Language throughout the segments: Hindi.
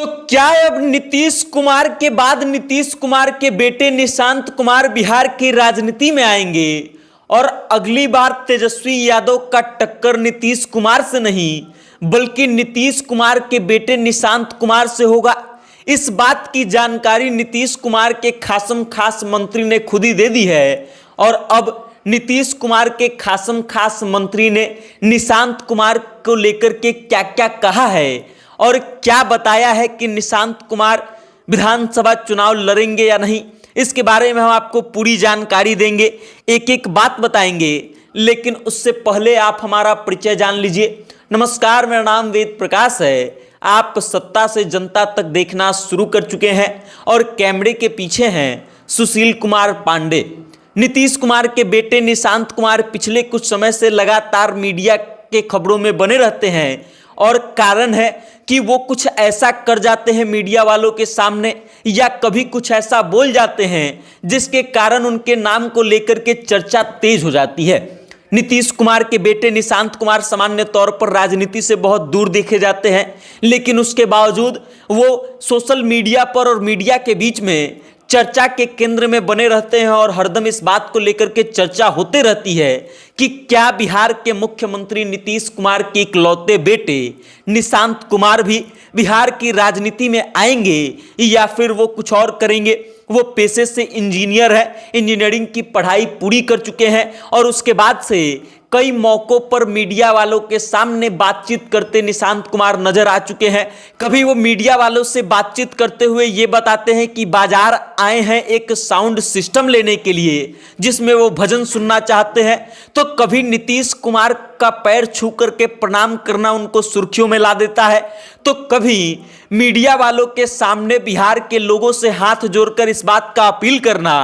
तो क्या अब नीतीश कुमार के बाद नीतीश कुमार के बेटे निशांत कुमार बिहार की राजनीति में आएंगे और अगली बार तेजस्वी यादव का टक्कर नीतीश कुमार से नहीं बल्कि नीतीश कुमार के बेटे निशांत कुमार से होगा। इस बात की जानकारी नीतीश कुमार के खासम खास मंत्री ने खुद ही दे दी है और अब नीतीश कुमार के खासम खास मंत्री ने निशांत कुमार को लेकर के क्या क्या कहा है और क्या बताया है कि निशांत कुमार विधानसभा चुनाव लड़ेंगे या नहीं, इसके बारे में हम आपको पूरी जानकारी देंगे, एक एक बात बताएंगे। लेकिन उससे पहले आप हमारा परिचय जान लीजिए। नमस्कार, मेरा नाम वेद प्रकाश है। आप सत्ता से जनता तक देखना शुरू कर चुके हैं और कैमरे के पीछे हैं सुशील कुमार पांडे। नीतीश कुमार के बेटे निशांत कुमार पिछले कुछ समय से लगातार मीडिया के खबरों में बने रहते हैं और कारण है कि वो कुछ ऐसा कर जाते हैं मीडिया वालों के सामने या कभी कुछ ऐसा बोल जाते हैं जिसके कारण उनके नाम को लेकर के चर्चा तेज हो जाती है। नीतीश कुमार के बेटे निशांत कुमार सामान्य तौर पर राजनीति से बहुत दूर देखे जाते हैं, लेकिन उसके बावजूद वो सोशल मीडिया पर और मीडिया के बीच में चर्चा के केंद्र में बने रहते हैं और हरदम इस बात को लेकर के चर्चा होते रहती है कि क्या बिहार के मुख्यमंत्री नीतीश कुमार के इकलौते बेटे निशांत कुमार भी बिहार की राजनीति में आएंगे या फिर वो कुछ और करेंगे। वो पेशे से इंजीनियर है, इंजीनियरिंग की पढ़ाई पूरी कर चुके हैं और उसके बाद से कई मौकों पर मीडिया वालों के सामने बातचीत करते निशांत कुमार नजर आ चुके हैं। कभी वो मीडिया वालों से बातचीत करते हुए ये बताते हैं कि बाजार आए हैं एक साउंड सिस्टम लेने के लिए जिसमें वो भजन सुनना चाहते हैं, तो कभी नीतीश कुमार का पैर छू करके प्रणाम करना उनको सुर्खियों में ला देता है, तो कभी मीडिया वालों के सामने बिहार के लोगों से हाथ जोड़कर इस बात का अपील करना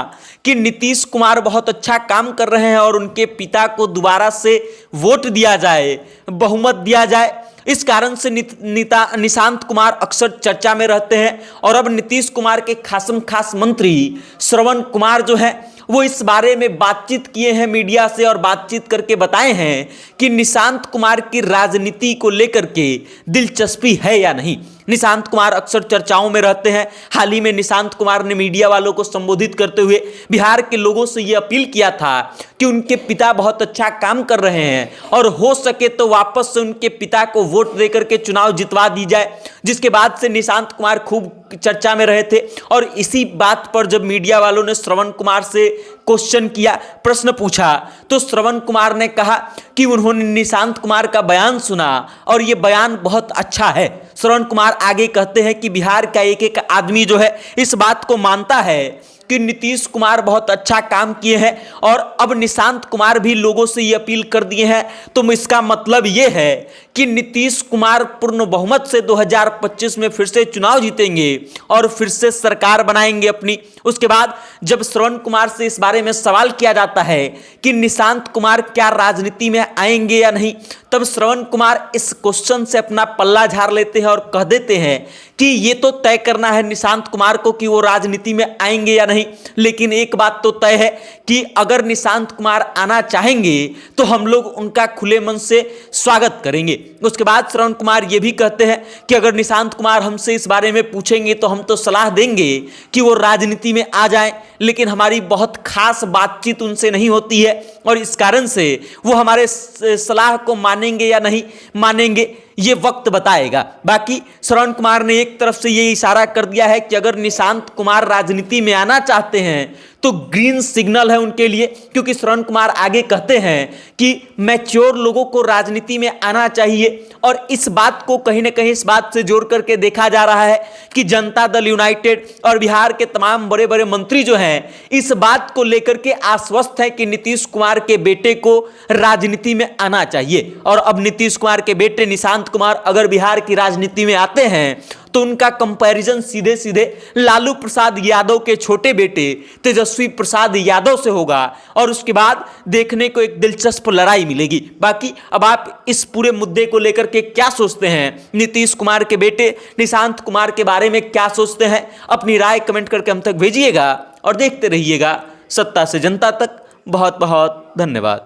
कि नीतीश कुमार बहुत अच्छा काम कर रहे हैं और उनके पिता को दोबारा से वोट दिया जाए, बहुमत दिया जाए। इस कारण से निशांत कुमार अक्सर चर्चा में रहते हैं और अब नीतीश कुमार के खासम खास मंत्री श्रवण कुमार जो है वो इस बारे में बातचीत किए हैं मीडिया से और बातचीत करके बताए हैं कि निशांत कुमार की राजनीति को लेकर के दिलचस्पी है या नहीं। निशांत कुमार अक्सर चर्चाओं में रहते हैं। हाल ही में निशांत कुमार ने मीडिया वालों को संबोधित करते हुए बिहार के लोगों से यह अपील किया था कि उनके पिता बहुत अच्छा काम कर रहे हैं और हो सके तो वापस से उनके पिता को वोट देकर के चुनाव जितवा दी जाए, जिसके बाद से निशांत कुमार खूब चर्चा में रहे थे। और इसी बात पर जब मीडिया वालों ने श्रवण कुमार से क्वेश्चन किया, प्रश्न पूछा, तो श्रवण कुमार ने कहा कि उन्होंने निशांत कुमार का बयान सुना और यह बयान बहुत अच्छा है। श्रवण कुमार आगे कहते हैं कि बिहार का एक एक आदमी जो है इस बात को मानता है कि नीतीश कुमार बहुत अच्छा काम किए हैं और अब निशांत कुमार भी लोगों से ये अपील कर दिए हैं, तो इसका मतलब ये है कि नीतीश कुमार पूर्ण बहुमत से 2025 में फिर से चुनाव जीतेंगे और फिर से सरकार बनाएंगे अपनी। उसके बाद जब श्रवण कुमार से इस बारे में सवाल किया जाता है कि निशांत कुमार क्या राजनीति में आएंगे या नहीं, तब श्रवण कुमार इस क्वेश्चन से अपना पल्ला झाड़ लेते हैं और कह देते हैं कि ये तो तय करना है निशांत कुमार को कि वो राजनीति में आएंगे या नहीं, लेकिन एक बात तो तय है कि अगर निशांत कुमार आना चाहेंगे तो हम लोग उनका खुले मन से स्वागत करेंगे। उसके बाद श्रवण कुमार ये भी कहते हैं कि अगर निशांत कुमार हमसे इस बारे में पूछेंगे तो हम तो सलाह देंगे कि वो राजनीति में आ जाएं, लेकिन हमारी बहुत खास बातचीत उनसे नहीं होती है और इस कारण से वो हमारे सलाह को मानेंगे या नहीं मानेंगे ये वक्त बताएगा। बाकी श्रवण कुमार ने एक तरफ से ये इशारा कर दिया है कि अगर निशांत कुमार राजनीति में आना चाहते हैं तो ग्रीन सिग्नल है उनके लिए, क्योंकि श्रवण कुमार आगे कहते हैं कि मैच्योर लोगों को राजनीति में आना चाहिए और इस बात को कहीं ना कहीं इस बात से जोड़ करके देखा जा रहा है कि जनता दल यूनाइटेड और बिहार के तमाम बड़े बड़े मंत्री जो हैं इस बात को लेकर के आश्वस्त हैं कि नीतीश कुमार के बेटे को राजनीति में आना चाहिए। और अब नीतीश कुमार के बेटे निशांत कुमार अगर बिहार की राजनीति में आते हैं तो उनका कंपैरिजन सीधे सीधे लालू प्रसाद यादव के छोटे बेटे तेजस्वी प्रसाद यादव से होगा और उसके बाद देखने को एक दिलचस्प लड़ाई मिलेगी। बाकी अब आप इस पूरे मुद्दे को लेकर के क्या सोचते हैं, नीतीश कुमार के बेटे निशांत कुमार के बारे में क्या सोचते हैं, अपनी राय कमेंट करके हम तक भेजिएगा और देखते रहिएगा सत्ता से जनता तक। बहुत बहुत धन्यवाद।